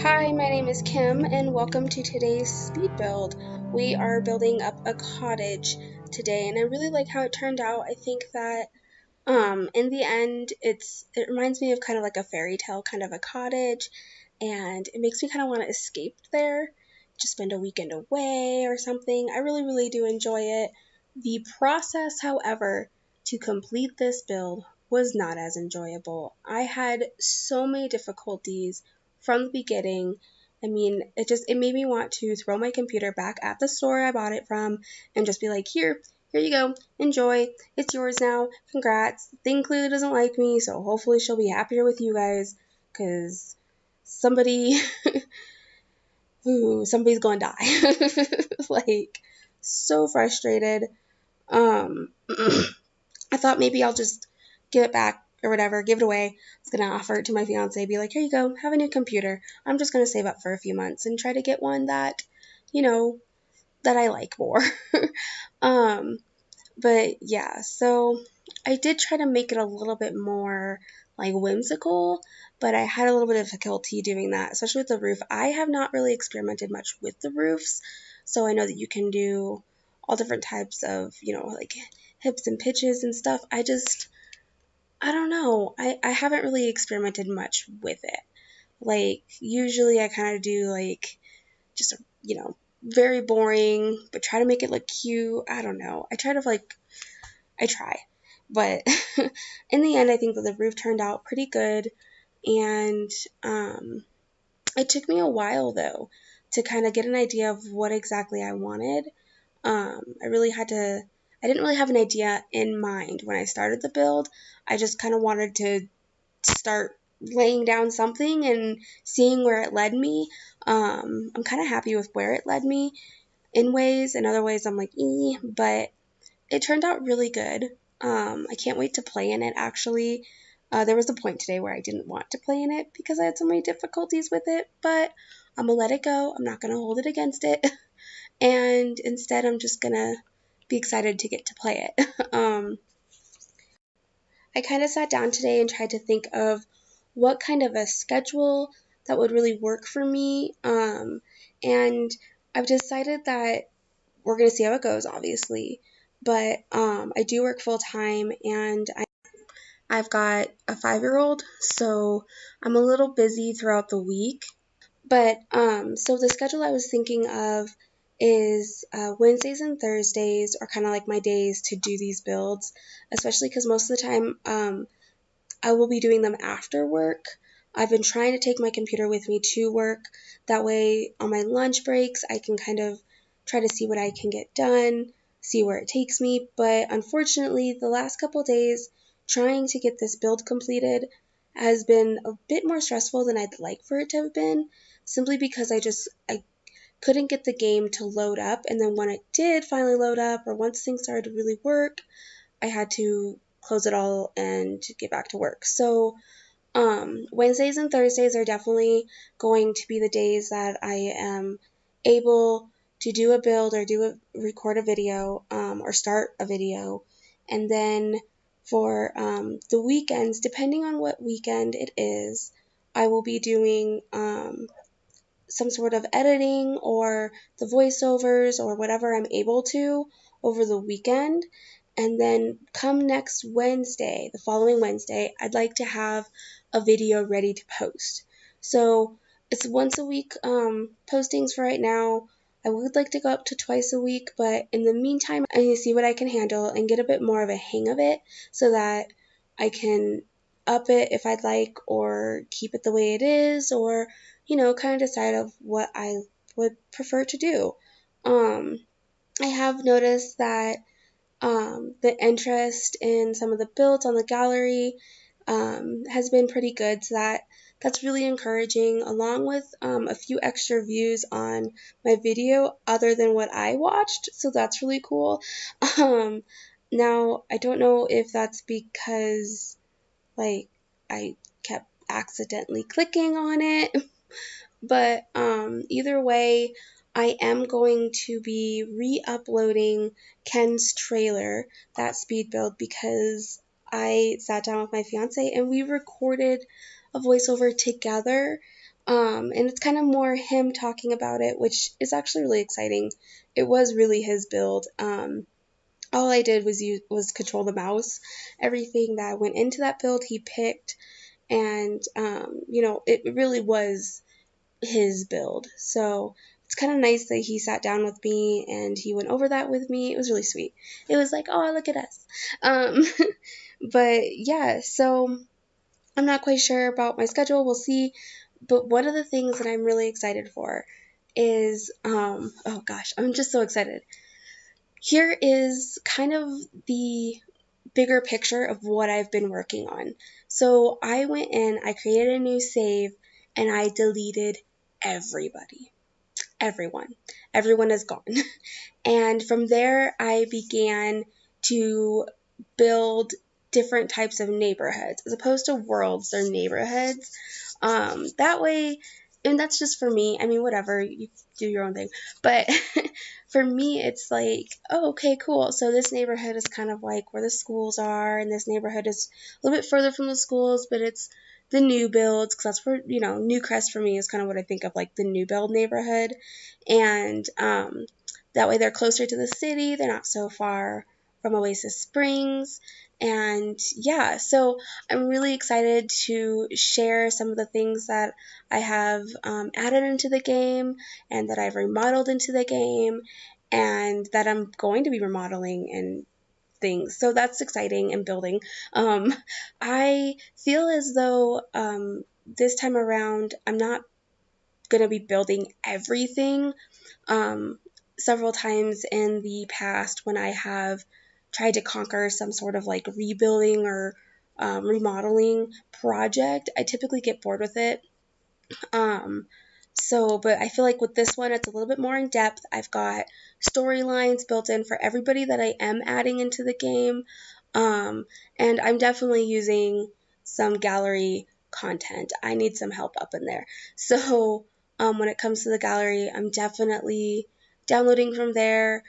Hi, my name is Kim, and welcome to today's speed build. We are building up a cottage today, and I really like how it turned out. I think that in the end, it reminds me of kind of like a fairy tale kind of a cottage, and it makes me kind of want to escape there, just spend a weekend away or something. I really do enjoy it. The process, however, to complete this build was not as enjoyable. I had so many difficulties from the beginning. I mean, it made me want to throw my computer back at the store I bought it from and just be like, here you go, enjoy, it's yours now, congrats. The thing clearly doesn't like me, so hopefully she'll be happier with you guys, because somebody's gonna die. Like, so frustrated. I thought maybe I'll just give it back or whatever, give it away. I was going to offer it to my fiance, be like, here you go, have a new computer. I'm just going to save up for a few months and try to get one that, that I like more. But yeah, so I did try to make it a little bit more like whimsical, but I had a little bit of difficulty doing that, especially with the roof. I have not really experimented much with the roofs, so I know that you can do all different types of, like hips and pitches and stuff. I don't know. I haven't really experimented much with it. Like, usually I kind of do like just, very boring, but try to make it look cute. I don't know. I try. But in the end, I think that the roof turned out pretty good. And it took me a while, though, to kind of get an idea of what exactly I wanted. I didn't really have an idea in mind when I started the build. I just kind of wanted to start laying down something and seeing where it led me. I'm kind of happy with where it led me in ways. In other ways, I'm like, but it turned out really good. I can't wait to play in it, actually. There was a point today where I didn't want to play in it because I had so many difficulties with it, but I'm going to let it go. I'm not going to hold it against it. And instead, I'm just going to be excited to get to play it. I kind of sat down today and tried to think of what kind of a schedule that would really work for me. And I've decided that we're going to see how it goes, obviously. But I do work full time, and I've got a 5-year-old, so I'm a little busy throughout the week. But so the schedule I was thinking of is Wednesdays and Thursdays are kind of like my days to do these builds, especially because most of the time I will be doing them after work. I've been trying to take my computer with me to work. That way, on my lunch breaks, I can kind of try to see what I can get done, see where it takes me. But unfortunately, the last couple days, trying to get this build completed has been a bit more stressful than I'd like for it to have been, simply because I couldn't get the game to load up. And then when it did finally load up, or once things started to really work, I had to close it all and get back to work. So Wednesdays and Thursdays are definitely going to be the days that I am able to do a build or record a video or start a video. And then for the weekends, depending on what weekend it is, I will be doing some sort of editing or the voiceovers or whatever I'm able to over the weekend. And then come next Wednesday, the following Wednesday, I'd like to have a video ready to post. So it's once a week postings for right now. I would like to go up to twice a week, but in the meantime, I need to see what I can handle and get a bit more of a hang of it so that I can up it if I'd like, or keep it the way it is, or, kind of decide of what I would prefer to do. I have noticed that the interest in some of the builds on the gallery has been pretty good, so that's really encouraging, along with a few extra views on my video other than what I watched, so that's really cool. Now, I don't know if that's because, like, I kept accidentally clicking on it, but either way, I am going to be re-uploading Ken's trailer, that speed build, because I sat down with my fiance and we recorded a voiceover together And it's kind of more him talking about it, which is actually really exciting. It was really his build. All I did was control the mouse. Everything that went into that build, he picked, and it really was his build. So it's kind of nice that he sat down with me and he went over that with me. It was really sweet. It was like, oh, look at us. Um, but yeah, so I'm not quite sure about my schedule. We'll see. But one of the things that I'm really excited for is, oh gosh, I'm just so excited. Here is kind of the bigger picture of what I've been working on. So I went in, I created a new save, and I deleted everybody. Everyone. Everyone is gone. And from there, I began to build different types of neighborhoods. As opposed to worlds, they're neighborhoods. That way, and that's just for me. I mean, whatever, you do your own thing. But for me, it's like, oh, okay, cool. So this neighborhood is kind of like where the schools are, and this neighborhood is a little bit further from the schools, but it's the new builds, because that's where, New Crest for me is kind of what I think of, like the new build neighborhood. And that way they're closer to the city, they're not so far from Oasis Springs. And yeah, so I'm really excited to share some of the things that I have added into the game, and that I've remodeled into the game, and that I'm going to be remodeling and things. So that's exciting and building. I feel as though this time around I'm not going to be building everything. Several times in the past, when I have tried to conquer some sort of like rebuilding or remodeling project, I typically get bored with it. But I feel like with this one, it's a little bit more in depth. I've got storylines built in for everybody that I am adding into the game. And I'm definitely using some gallery content. I need some help up in there. So, when it comes to the gallery, I'm definitely downloading from there.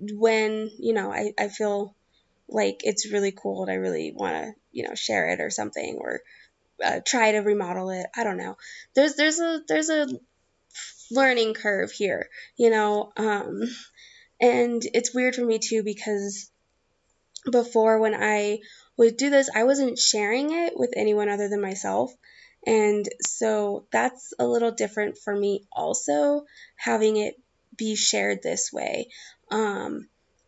When, I feel like it's really cool and I really want to, share it or something, or try to remodel it. I don't know. There's a learning curve here, and it's weird for me too, because before, when I would do this, I wasn't sharing it with anyone other than myself. And so that's a little different for me also, having it be shared this way.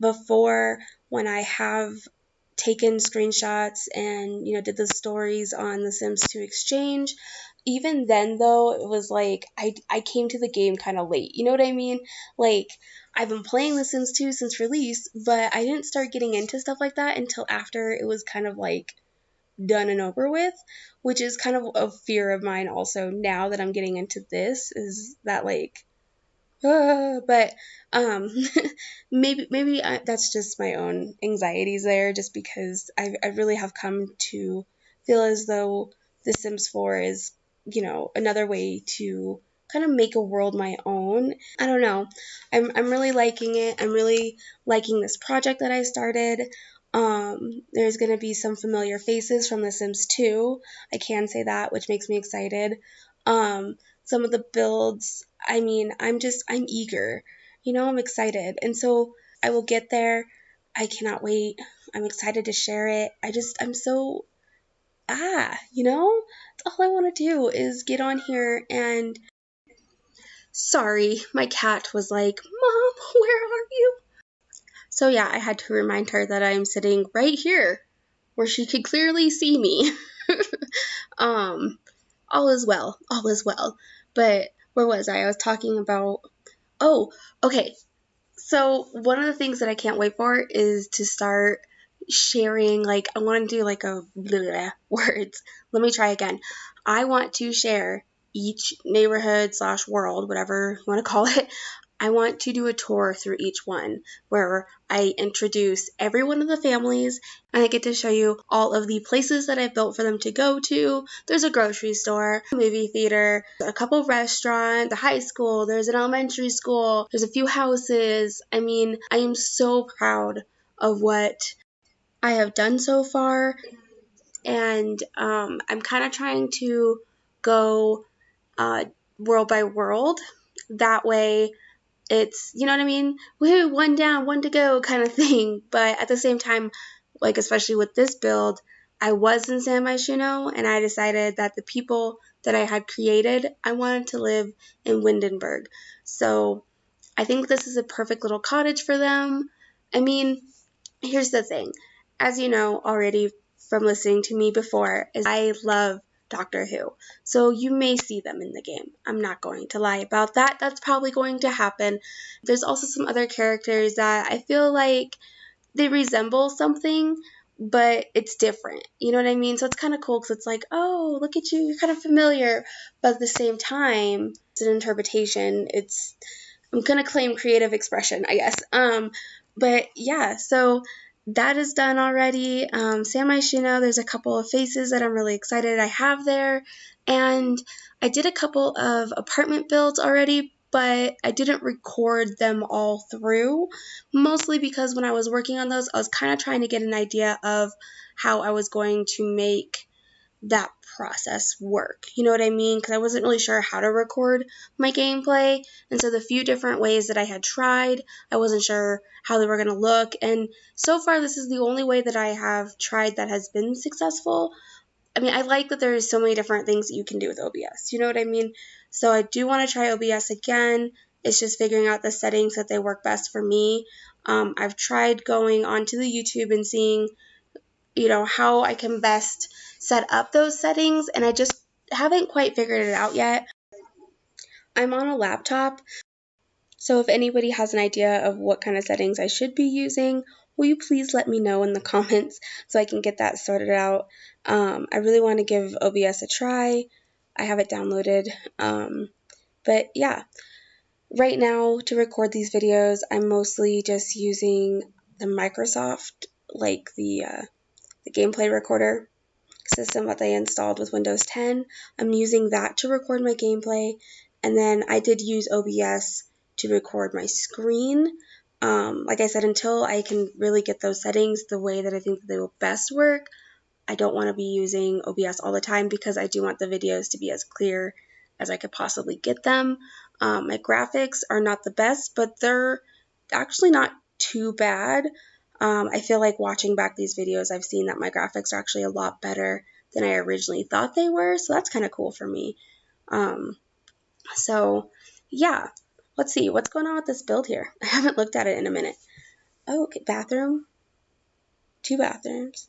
Before, when I have taken screenshots and, did the stories on The Sims 2 Exchange, even then, though, it was like I came to the game kind of late. You know what I mean? Like, I've been playing The Sims 2 since release, but I didn't start getting into stuff like that until after it was kind of like done and over with, which is kind of a fear of mine also now that I'm getting into this, is that like, but maybe that's just my own anxieties there, just because I really have come to feel as though The Sims 4 is, another way to kind of make a world my own. I don't know. I'm really liking it. I'm really liking this project that I started. There's going to be some familiar faces from The Sims 2. I can say that, which makes me excited. Some of the builds, I mean, I'm eager. I'm excited. And so I will get there. I cannot wait. I'm excited to share it. I'm so, that's all I want to do is get on here and, sorry, my cat was like, Mom, where are you? So yeah, I had to remind her that I'm sitting right here where she could clearly see me. All is well. All is well. But where was I? I was talking about, oh, okay. So one of the things that I can't wait for is to start sharing, like, I want to do like a words. Let me try again. I want to share each neighborhood / world, whatever you want to call it. I want to do a tour through each one where I introduce every one of the families, and I get to show you all of the places that I've built for them to go to. There's a grocery store, a movie theater, a couple of restaurants, a high school, there's an elementary school, there's a few houses. I mean, I am so proud of what I have done so far, and I'm kind of trying to go world by world. That way it's, you know what I mean? Woohoo, one down, one to go kind of thing. But at the same time, like especially with this build, I was in San Myshuno, and I decided that the people that I had created, I wanted to live in Windenburg. So I think this is a perfect little cottage for them. I mean, here's the thing. As you know already from listening to me before, is I love Doctor Who. So you may see them in the game. I'm not going to lie about that. That's probably going to happen. There's also some other characters that I feel like they resemble something, but it's different. You know what I mean? So it's kind of cool because it's like, oh, look at you, you're kind of familiar. But at the same time, it's an interpretation. I'm going to claim creative expression, I guess. But yeah, so that is done already. San Myshuno, there's a couple of faces that I'm really excited I have there. And I did a couple of apartment builds already, but I didn't record them all through, mostly because when I was working on those, I was kind of trying to get an idea of how I was going to make that process work. You know what I mean? Because I wasn't really sure how to record my gameplay. And so the few different ways that I had tried, I wasn't sure how they were going to look. And so far, this is the only way that I have tried that has been successful. I mean, I like that there's so many different things that you can do with OBS. You know what I mean? So I do want to try OBS again. It's just figuring out the settings that they work best for me. I've tried going onto the YouTube and seeing how I can best set up those settings, and I just haven't quite figured it out yet. I'm on a laptop, so if anybody has an idea of what kind of settings I should be using, will you please let me know in the comments so I can get that sorted out. I really want to give OBS a try. I have it downloaded, but yeah. Right now, to record these videos, I'm mostly just using the Microsoft, like the gameplay recorder system that they installed with Windows 10. I'm using that to record my gameplay, and then I did use OBS to record my screen. Like I said, until I can really get those settings the way that I think that they will best work, I don't want to be using OBS all the time because I do want the videos to be as clear as I could possibly get them. My graphics are not the best, but they're actually not too bad. I feel like watching back these videos, I've seen that my graphics are actually a lot better than I originally thought they were, so that's kind of cool for me. So yeah, let's see, what's going on with this build here? I haven't looked at it in a minute. Oh, okay, bathroom, 2 bathrooms.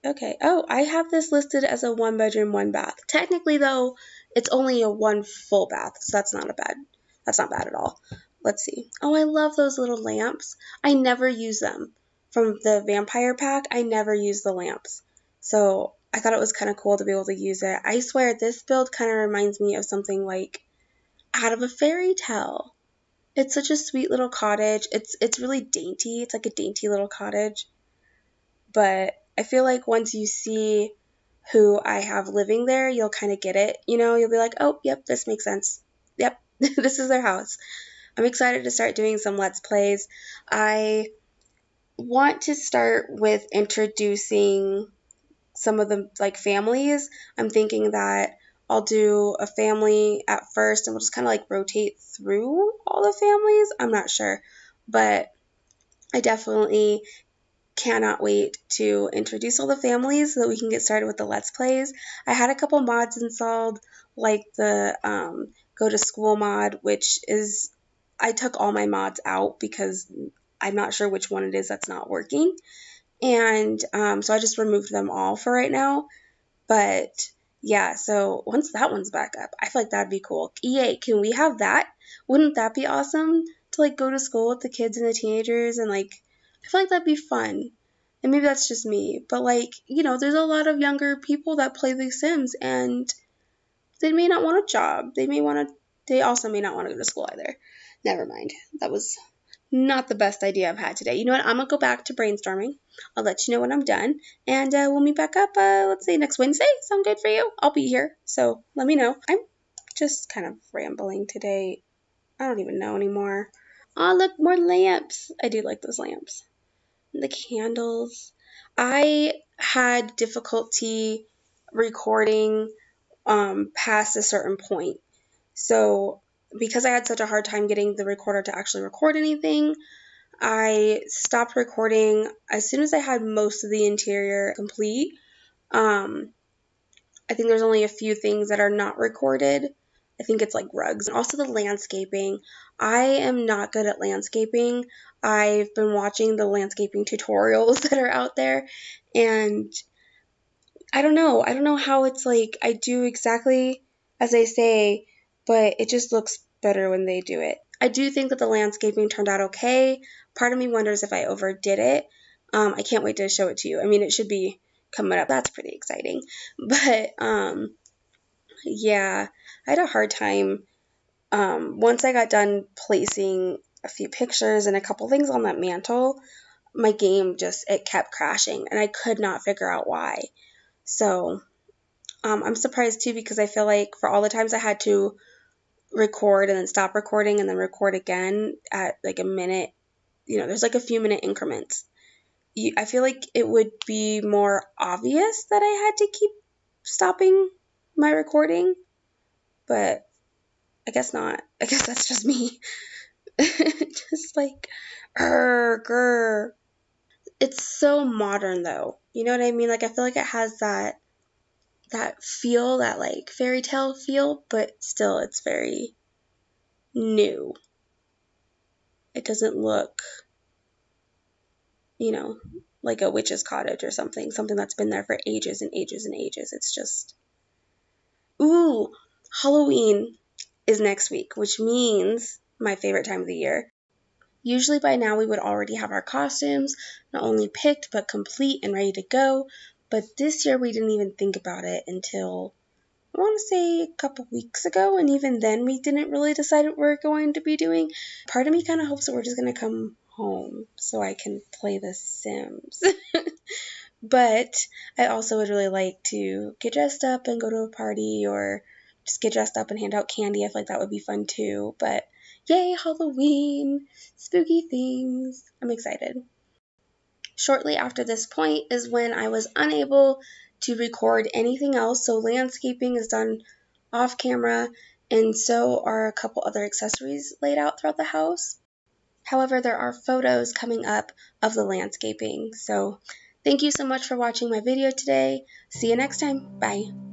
Okay, oh, I have this listed as a 1 bedroom, 1 bath. Technically though, it's only a 1 full bath, so that's not bad at all. Let's see. Oh, I love those little lamps. I never use them. From the vampire pack, I never use the lamps. So I thought it was kind of cool to be able to use it. I swear this build kind of reminds me of something like out of a fairy tale. It's such a sweet little cottage. It's really dainty. It's like a dainty little cottage. But I feel like once you see who I have living there, you'll kind of get it. You'll be like, oh, yep, this makes sense. Yep, this is their house. I'm excited to start doing some Let's Plays. I want to start with introducing some of the families. I'm thinking that I'll do a family at first and we'll just kind of rotate through all the families. I'm not sure, but I definitely cannot wait to introduce all the families so that we can get started with the Let's Plays. I had a couple mods installed, like the Go to School mod, which is, I took all my mods out because I'm not sure which one it is that's not working. And so I just removed them all for right now. But yeah, so once that one's back up, I feel like that'd be cool. EA, can we have that? Wouldn't that be awesome to go to school with the kids and the teenagers and I feel like that'd be fun. And maybe that's just me, but there's a lot of younger people that play The Sims and they may not want a job. They also may not want to go to school either. Never mind. That was not the best idea I've had today. You know what? I'm going to go back to brainstorming. I'll let you know when I'm done. And we'll meet back up, let's say next Wednesday. Sound good for you? I'll be here. So let me know. I'm just kind of rambling today. I don't even know anymore. Oh, look, more lamps. I do like those lamps. The candles. I had difficulty recording past a certain point. So because I had such a hard time getting the recorder to actually record anything, I stopped recording as soon as I had most of the interior complete. I think there's only a few things that are not recorded. I think it's like rugs. And also the landscaping. I am not good at landscaping. I've been watching the landscaping tutorials that are out there, and I don't know. I don't know how it's like I do exactly as they say, but it just looks better when they do it. I do think that the landscaping turned out okay. Part of me wonders if I overdid it. I can't wait to show it to you. I mean, it should be coming up. That's pretty exciting. But yeah, I had a hard time. Once I got done placing a few pictures and a couple things on that mantle, my game just, it kept crashing and I could not figure out why. So I'm surprised too, because I feel like for all the times I had to record and then stop recording and then record again at like a minute, there's like a few minute increments. I feel like it would be more obvious that I had to keep stopping my recording, but I guess not. I guess that's just me. Just like, grr. It's so modern though. You know what I mean? Like I feel like it has that feel, that like fairy tale feel, but still it's very new. It doesn't look, like a witch's cottage or something that's been there for ages and ages and ages. It's just, ooh, Halloween is next week, which means my favorite time of the year. Usually by now we would already have our costumes, not only picked, but complete and ready to go. But this year we didn't even think about it until, I want to say, a couple weeks ago, and even then we didn't really decide what we're going to be doing. Part of me kind of hopes that we're just going to come home so I can play The Sims. But I also would really like to get dressed up and go to a party, or just get dressed up and hand out candy. I feel like that would be fun too. But yay, Halloween! Spooky things! I'm excited. Shortly after this point is when I was unable to record anything else, so landscaping is done off camera, and so are a couple other accessories laid out throughout the house. However, there are photos coming up of the landscaping, so thank you so much for watching my video today. See you next time. Bye.